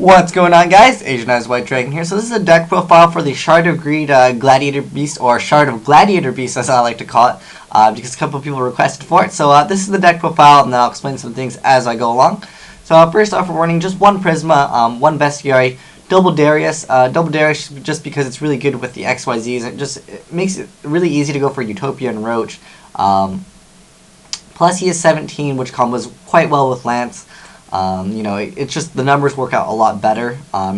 What's going on, guys? Asian Eyes White Dragon here. So this is a deck profile for the Shard of Greed Gladiator Beast, or Shard of Gladiator Beast as I like to call it, because a couple of people requested for it. So this is the deck profile, and I'll explain some things as I go along. So first off, we're running just one Prisma, one Bestiary, double Darius just because it's really good with the XYZs. It makes it really easy to go for Utopia and Roach. Plus he is 17, which combos quite well with Lance. It's just the numbers work out a lot better. I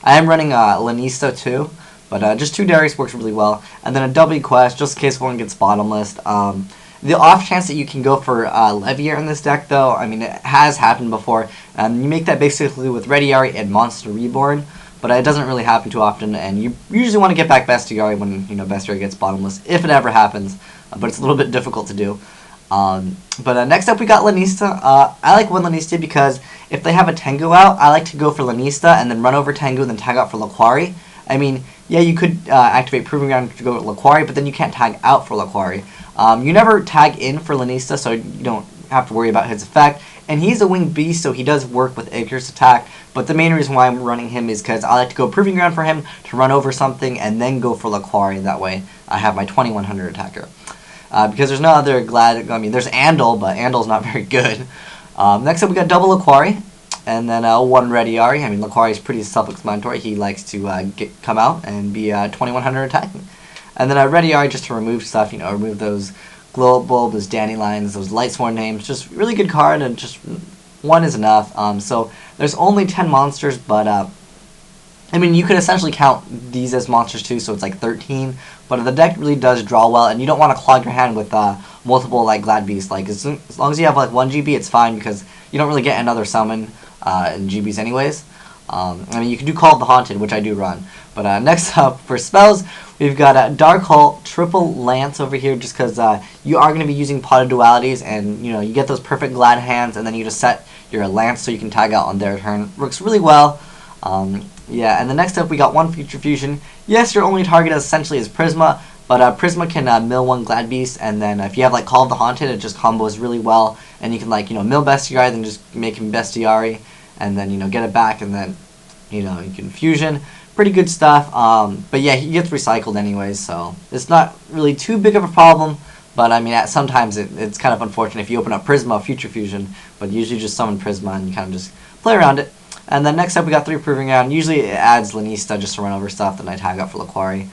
am running Lanista too, but just two Darius works really well. And then a double quest, just in case one gets bottomless. The off chance that you can go for Levier in this deck, though, it has happened before. You make that basically with Rediari and Monster Reborn, but it doesn't really happen too often, and you usually want to get back Bestiari when Bestiari gets bottomless, if it ever happens, but it's a little bit difficult to do. Next up we got Lanista. I like one Lanista because if they have a Tengu out, I like to go for Lanista and then run over Tengu and then tag out for Laquari. Yeah, you could activate Proving Ground to go with Laquari, but then you can't tag out for Laquari. You never tag in for Lanista, so you don't have to worry about his effect. And he's a winged beast, so he does work with Icarus attack, but the main reason why I'm running him is because I like to go Proving Ground for him to run over something and then go for Laquari. That way I have my 2100 attacker. Because there's no other there's Andal, but Andal's not very good. Next up we got double Laquari, and then one Rediari. Laquari is pretty self-explanatory. He likes to come out and be 2100 attacking. And then Rediari just to remove stuff, remove those global, those dandelions, those Lightsworn names. Just really good card, and just one is enough. So there's only 10 monsters, but you could essentially count these as monsters too, so it's like 13. But the deck really does draw well, and you don't want to clog your hand with multiple Glad Beasts. As long as you have one GB, it's fine because you don't really get another summon in GBs anyways. You can do Call of the Haunted, which I do run. But next up for spells, we've got Dark Hole, triple Lance over here, just because you are going to be using Pot of Dualities, and you get those perfect Glad hands, and then you just set your Lance so you can tag out on their turn. Works really well. Yeah, and the next up we got one Future Fusion. Yes, your only target essentially is Prisma, but Prisma can mill one Glad Beast, and then if you have Call of the Haunted, it just combos really well, and you can mill Bestiari, then just make him Bestiari, and then get it back, and then you can fusion. Pretty good stuff. But yeah, he gets recycled anyways, so it's not really too big of a problem. But sometimes it's kind of unfortunate if you open up Prisma Future Fusion, but usually just summon Prisma and you kind of just play around it. And then next up we got 3 Proving Ground. Usually it adds Lanista just to run over stuff, then I tag out for Laquari.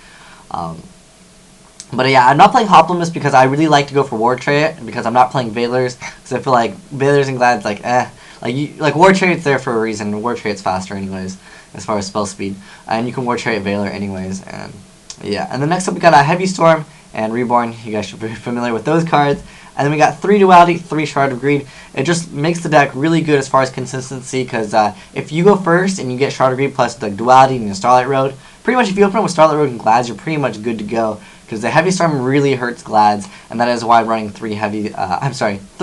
But yeah, I'm not playing Hoplimus because I really like to go for War Chariot, because I'm not playing Valors, because I feel like Valors and Glad's War Chariot's there for a reason. War Chariot's faster anyways, as far as spell speed. And you can War Chariot Valor anyways. And yeah, and then next up we got a Heavy Storm and Reborn. You guys should be familiar with those cards. And then we got 3 Duality, 3 Shard of Greed. It just makes the deck really good as far as consistency, because if you go first and you get Shard of Greed plus the Duality and the Starlight Road, pretty much if you open up with Starlight Road and Glads, you're pretty much good to go, because the Heavy Storm really hurts Glads, and that is why I'm running 3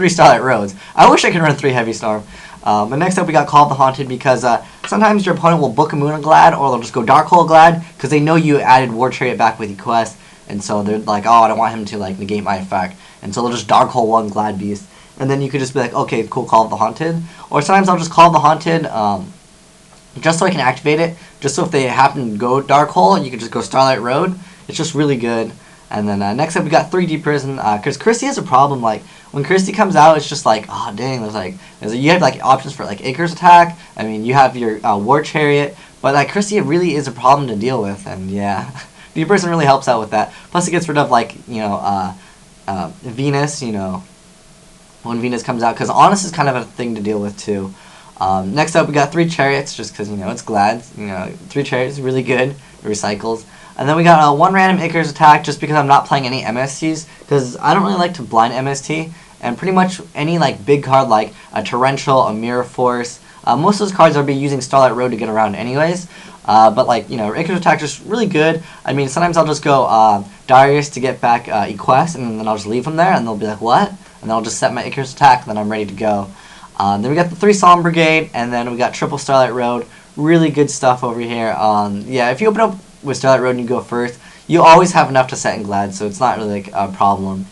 Starlight Roads. I wish I could run 3 Heavy Storm. But next up we got Call of the Haunted, because sometimes your opponent will book a Moon Glad, or they'll just go Dark Hole Glad, because they know you added War Chariot back with your quest, and so they're like, oh, I don't want him to negate my effect. And so they'll just Dark Hole one Glad Beast. And then you could just be like, okay, cool, Call of the Haunted. Or sometimes I'll just Call of the Haunted just so I can activate it. Just so if they happen to go Dark Hole, you can just go Starlight Road. It's just really good. And then next up we got 3D Prison. Because Christie has a problem. When Christie comes out, it's just oh dang, you have options for Icarus attack. You have your War Chariot. But Christie really is a problem to deal with. And yeah, 3D Prison really helps out with that. Plus it gets rid of Venus, when Venus comes out, because Honest is kind of a thing to deal with too. Next up we got 3 Chariots, just because it's Glad. 3 Chariots, really good, it recycles. And then we got 1 random Icarus attack, just because I'm not playing any MSTs, because I don't really like to blind MST, and pretty much any big card like a Torrential, a Mirror Force, most of those cards I'll be using Starlight Road to get around anyways. But Icarus attack is just really good. Sometimes I'll just go Darius to get back Equest, and then I'll just leave him there, and they'll be like, what? And then I'll just set my Icarus attack, and then I'm ready to go. Then we got the 3 Solemn Brigade, and then we got triple Starlight Road. Really good stuff over here. Yeah, if you open up with Starlight Road and you go first, you always have enough to set in Glad, so it's not really a problem.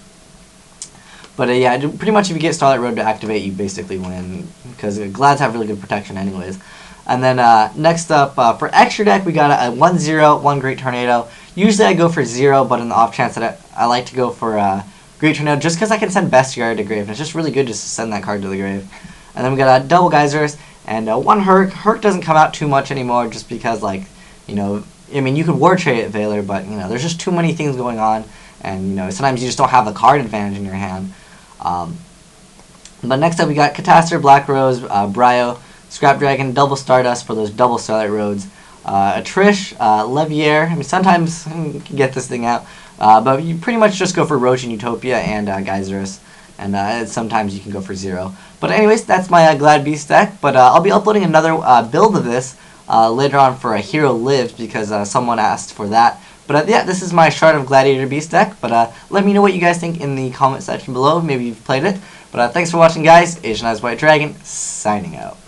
But yeah, pretty much if you get Starlight Road to activate, you basically win, because Glads have really good protection anyways. And then next up, for extra deck, we got a 1-0, 1 Great Tornado. Usually I go for 0, but in the off chance that I like to go for Great Tornado, just because I can send Bestiary to grave. And it's just really good just to send that card to the grave. And then we got a double Geysers, and 1 Herc. Herc doesn't come out too much anymore, just because, like, you know, I mean, you could War Chariot Veiler, but, you know, there's just too many things going on. And, you know, sometimes you just don't have the card advantage in your hand. But next up, we got Catastor, Black Rose, Bryo, Scrap Dragon, Double Stardust for those double Starlight Roads. Atrish, Levier. I mean, sometimes you can get this thing out. But you pretty much just go for Roach and Utopia and Geysers. And sometimes you can go for 0. But anyways, that's my Glad Beast deck. But I'll be uploading another build of this later on for a Hero Lives, because someone asked for that. But yeah, this is my Shard of Gladiator Beast deck. But let me know what you guys think in the comment section below. Maybe you've played it. But thanks for watching, guys. Asian Eyes White Dragon, signing out.